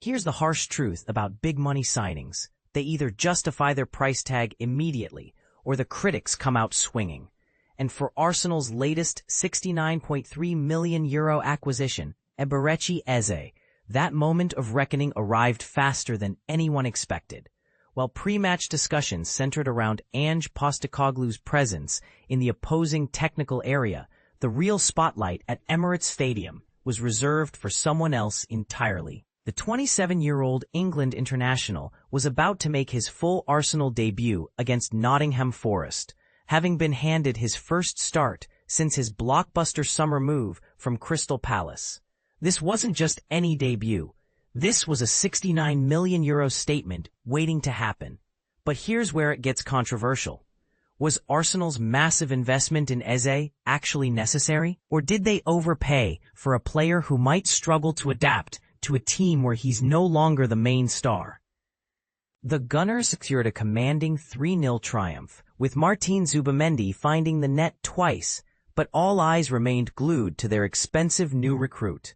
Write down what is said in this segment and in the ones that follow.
Here's the harsh truth about big money signings. They either justify their price tag immediately, or the critics come out swinging. And for Arsenal's latest €69.3 million acquisition, Eberechi Eze, that moment of reckoning arrived faster than anyone expected. While pre-match discussions centered around Ange Postecoglou's presence in the opposing technical area, the real spotlight at Emirates Stadium was reserved for someone else entirely. The 27-year-old England international was about to make his full Arsenal debut against Nottingham Forest, having been handed his first start since his blockbuster summer move from Crystal Palace. This wasn't just any debut. This was a €69 million statement waiting to happen. But here's where it gets controversial. Was Arsenal's massive investment in Eze actually necessary? Or did they overpay for a player who might struggle to adapt to a team where he's no longer the main star? The Gunners secured a commanding 3-0 triumph, with Martin Zubimendi finding the net twice, but all eyes remained glued to their expensive new recruit.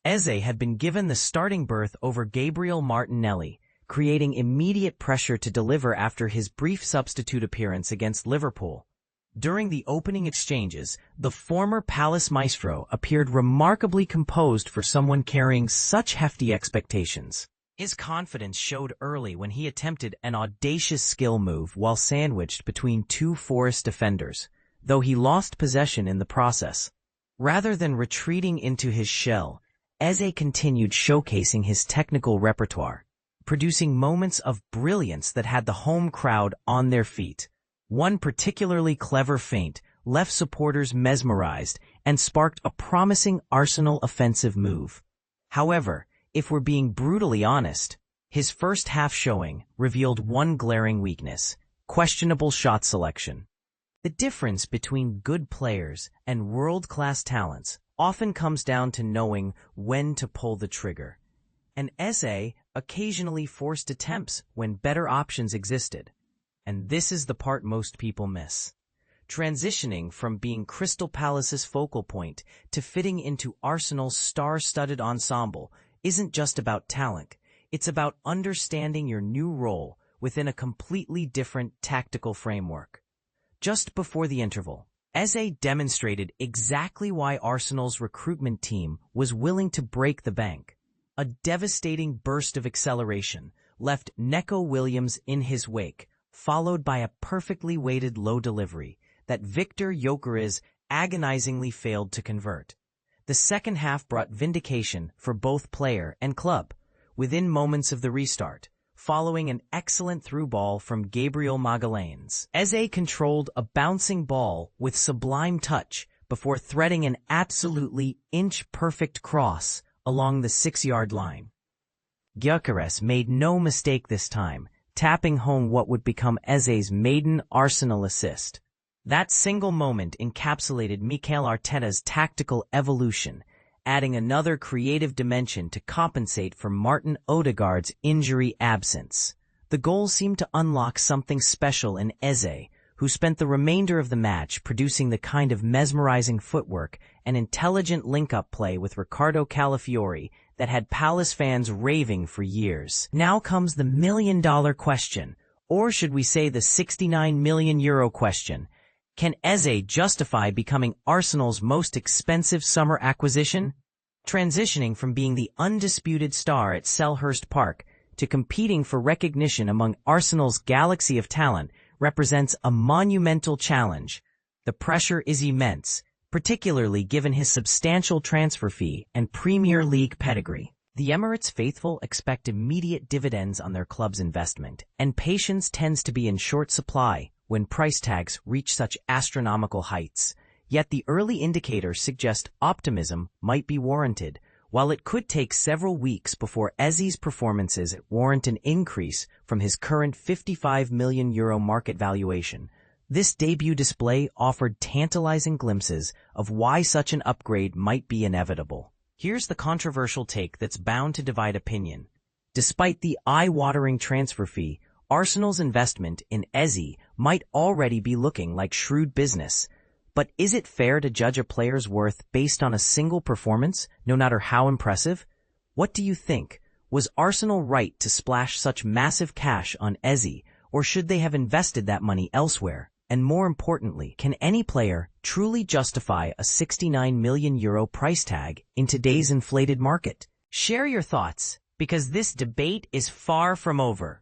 Eze had been given the starting berth over Gabriel Martinelli, creating immediate pressure to deliver after his brief substitute appearance against Liverpool. During the opening exchanges, the former Palace maestro appeared remarkably composed for someone carrying such hefty expectations. His confidence showed early when he attempted an audacious skill move while sandwiched between two Forest defenders, though he lost possession in the process. Rather than retreating into his shell, Eze continued showcasing his technical repertoire, producing moments of brilliance that had the home crowd on their feet. One particularly clever feint left supporters mesmerized and sparked a promising Arsenal offensive move. However, if we're being brutally honest, his first half showing revealed one glaring weakness: questionable shot selection. The difference between good players and world-class talents often comes down to knowing when to pull the trigger. And Eze occasionally forced attempts when better options existed. And this is the part most people miss. Transitioning from being Crystal Palace's focal point to fitting into Arsenal's star-studded ensemble isn't just about talent. It's about understanding your new role within a completely different tactical framework. Just before the interval, Eze demonstrated exactly why Arsenal's recruitment team was willing to break the bank. A devastating burst of acceleration left Neco Williams in his wake, followed by a perfectly weighted low delivery that Victor Gyökeres agonizingly failed to convert. The second half brought vindication for both player and club. Within moments of the restart, following an excellent through ball from Gabriel Magalhães, Eze controlled a bouncing ball with sublime touch before threading an absolutely inch-perfect cross along the 6-yard line. Gyökeres made no mistake this time, tapping home what would become Eze's maiden Arsenal assist. That single moment encapsulated Mikel Arteta's tactical evolution, adding another creative dimension to compensate for Martin Odegaard's injury absence. The goal seemed to unlock something special in Eze, who spent the remainder of the match producing the kind of mesmerizing footwork and intelligent link-up play with Riccardo Calafiori that had Palace fans raving for years. Now comes the million-dollar question, or should we say the €69 million question. Can Eze justify becoming Arsenal's most expensive summer acquisition? Transitioning from being the undisputed star at Selhurst Park to competing for recognition among Arsenal's galaxy of talent represents a monumental challenge. The pressure is immense, particularly given his substantial transfer fee and Premier League pedigree. The Emirates faithful expect immediate dividends on their club's investment, and patience tends to be in short supply when price tags reach such astronomical heights. Yet the early indicators suggest optimism might be warranted. While it could take several weeks before Eze's performances warrant an increase from his current €55 million market valuation, this debut display offered tantalizing glimpses of why such an upgrade might be inevitable. Here's the controversial take that's bound to divide opinion. Despite the eye-watering transfer fee, Arsenal's investment in Eze might already be looking like shrewd business. But is it fair to judge a player's worth based on a single performance, no matter how impressive? What do you think? Was Arsenal right to splash such massive cash on Eze, or should they have invested that money elsewhere? And more importantly, can any player truly justify a €69 million price tag in today's inflated market? Share your thoughts, because this debate is far from over.